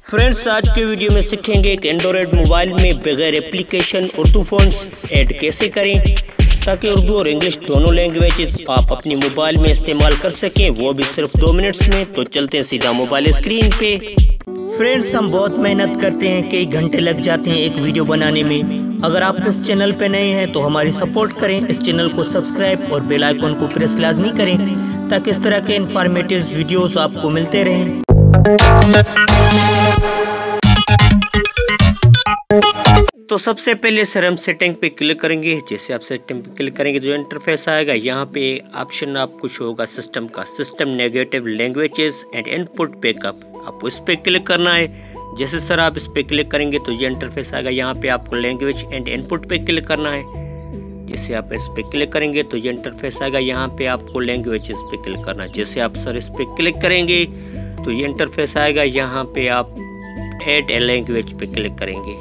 Friends, आज के video में सीखेंगे कि एंड्रॉयड मोबाइल में बगैर एप्लीकेशन उर्दू फ़ॉन्ट्स ऐड कैसे करें ताकि उर्दू और इंग्लिश दोनों लैंग्वेजेस आप अपनी मोबाइल में इस्तेमाल कर सकें, वो भी सिर्फ 2 मिनट्स में। तो चलते हैं सीधा मोबाइल स्क्रीन पे। फ्रेंड्स, हम बहुत मेहनत करते हैं, कई घंटे लग जाते हैं एक वीडियो बनाने में। अगर आप इस चैनल पे नए हैं तो हमारी सपोर्ट करें, इस चैनल को सब्सक्राइब और बेल आइकन को प्रेस लाजमी करें ताकि इस तरह के इंफॉर्मेटिव वीडियोस आपको मिलते रहें। तो सबसे पहले सर हम सेटिंग पे क्लिक करेंगे। जैसे आप सेटिंग पे क्लिक करेंगे जो इंटरफेस आएगा, यहाँ पे ऑप्शन आपको शो होगा सिस्टम का, system negative languages and input backup. आपको इस पे क्लिक करना है। जैसे सर आप इस पे क्लिक करेंगे तो ये इंटरफेस आएगा, यहाँ पे आपको लैंग्वेज एंड इनपुट पे क्लिक करना है। जैसे आप इस पे क्लिक करेंगे तो ये इंटरफेस आएगा, यहाँ पे आपको लैंग्वेजेस पे क्लिक करना है। जैसे आप सर इस पे क्लिक करेंगे तो ये इंटरफेस आएगा, यहाँ पे आप ऐड ए लैंग्वेज पे क्लिक करेंगे।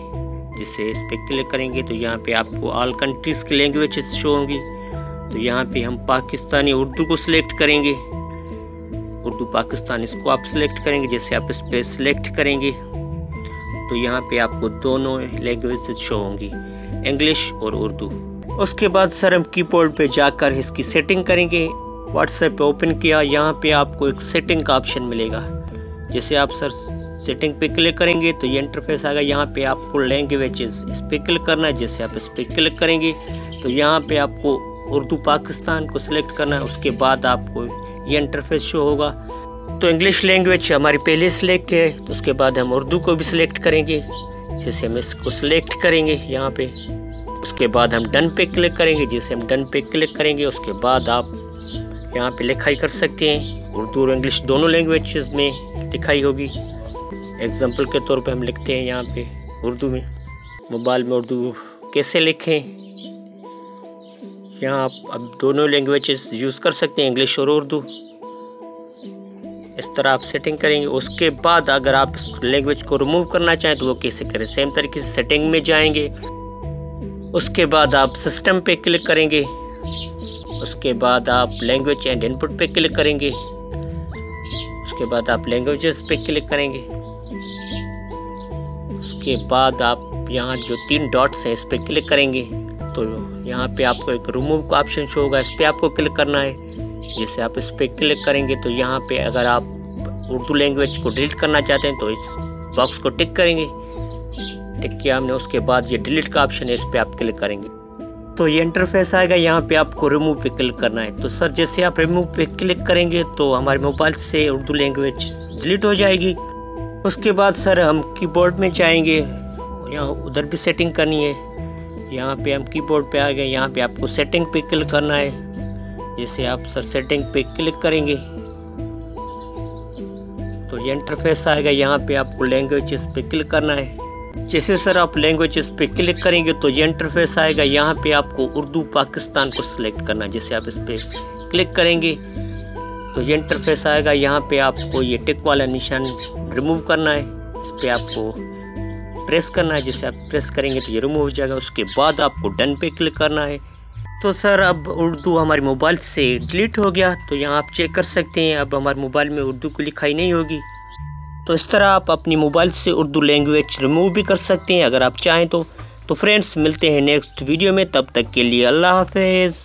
जैसे इस पे क्लिक करेंगे तो यहाँ पे आपको ऑल कंट्रीज की लैंग्वेजेस शो होंगी। तो यहाँ पे हम पाकिस्तानी उर्दू को सिलेक्ट करेंगे, उर्दू पाकिस्तान इसको आप सिलेक्ट करेंगे। जैसे आप इस पे सिलेक्ट करेंगे तो यहाँ पे आपको दोनों लैंग्वेजेस शो होंगी, इंग्लिश और उर्दू। उसके बाद सर हम कीबोर्ड पे जाकर इसकी सेटिंग करेंगे। व्हाट्सएप पे ओपन किया, यहाँ पे आपको एक सेटिंग का ऑप्शन मिलेगा। जैसे आप सर सेटिंग पे क्लिक करेंगे तो ये इंटरफेस आएगा, यहाँ पे आपको लैंग्वेजेस इस पे क्लिक करना है। जैसे आप इस पे क्लिक करेंगे तो यहाँ पे आपको उर्दू पाकिस्तान को सिलेक्ट करना है। उसके बाद आपको ये इंटरफेस शो होगा। तो इंग्लिश लैंग्वेज हमारी पहले सिलेक्ट है, तो उसके बाद हम उर्दू को भी सिलेक्ट करेंगे। जैसे हम इसको सिलेक्ट करेंगे यहाँ पे, उसके बाद हम डन पे क्लिक करेंगे। जैसे हम डन पे क्लिक करेंगे उसके बाद आप यहाँ पे लिखाई कर सकते हैं, उर्दू और इंग्लिश दोनों लैंग्वेजेस में लिखाई होगी। एग्जाम्पल के तौर पे हम लिखते हैं यहाँ पे उर्दू में, मोबाइल में उर्दू कैसे लिखें। यहाँ आप अब दोनों लैंग्वेजेस यूज़ कर सकते हैं, इंग्लिश और उर्दू। इस तरह आप सेटिंग करेंगे। उसके बाद अगर आप इस लैंग्वेज को रिमूव करना चाहें तो वो कैसे करें, सेम तरीके से सेटिंग में जाएंगे। उसके बाद आप सिस्टम पे क्लिक करेंगे, उसके बाद आप लैंग्वेज एंड इनपुट पे क्लिक करेंगे, उसके बाद आप लैंग्वेजेस पे क्लिक करेंगे। उसके बाद आप यहाँ जो 3 डॉट्स हैं इस पे क्लिक करेंगे तो यहाँ पे आपको एक रिमूव का ऑप्शन शो होगा, इस पे आपको क्लिक करना है। जैसे आप इस पे क्लिक करेंगे तो यहाँ पे अगर आप उर्दू लैंग्वेज को डिलीट करना चाहते हैं तो इस बॉक्स को टिक करेंगे। टिक किया हमने, उसके बाद ये डिलीट का ऑप्शन है, इस पे आप क्लिक करेंगे तो ये इंटरफेस आएगा, यहाँ पे आपको रिमूव पे क्लिक करना है। तो सर जैसे आप रिमूव पे क्लिक करेंगे तो हमारे मोबाइल से उर्दू लैंग्वेज डिलीट हो जाएगी। उसके बाद सर हम कीबोर्ड में जाएंगे, यहाँ उधर भी सेटिंग करनी है। यहाँ पे हम कीबोर्ड पे आ गए, यहाँ पे आपको सेटिंग पे क्लिक करना है। जैसे आप सर सेटिंग पे क्लिक करेंगे तो ये इंटरफेस आएगा, यहाँ पे आपको लैंग्वेजेस पे क्लिक करना है। जैसे सर आप लैंग्वेजेस पे क्लिक करेंगे तो ये इंटरफेस आएगा, यहाँ पे आपको उर्दू पाकिस्तान को सिलेक्ट करना है। जैसे आप इस पे क्लिक करेंगे तो ये इंटरफेस आएगा, यहाँ पे आपको ये टिक वाला निशान रिमूव करना है, इस पे आपको प्रेस करना है। जैसे आप प्रेस करेंगे तो ये रिमूव हो जाएगा। उसके बाद आपको डन पे क्लिक करना है। तो सर अब उर्दू हमारे मोबाइल से डिलीट हो गया। तो यहाँ आप चेक कर सकते हैं, अब हमारे मोबाइल में उर्दू की लिखाई नहीं होगी। तो इस तरह आप अपनी मोबाइल से उर्दू लैंग्वेज रिमूव भी कर सकते हैं अगर आप चाहें तो। फ्रेंड्स, मिलते हैं नेक्स्ट वीडियो में, तब तक के लिए अल्लाह हाफिज़।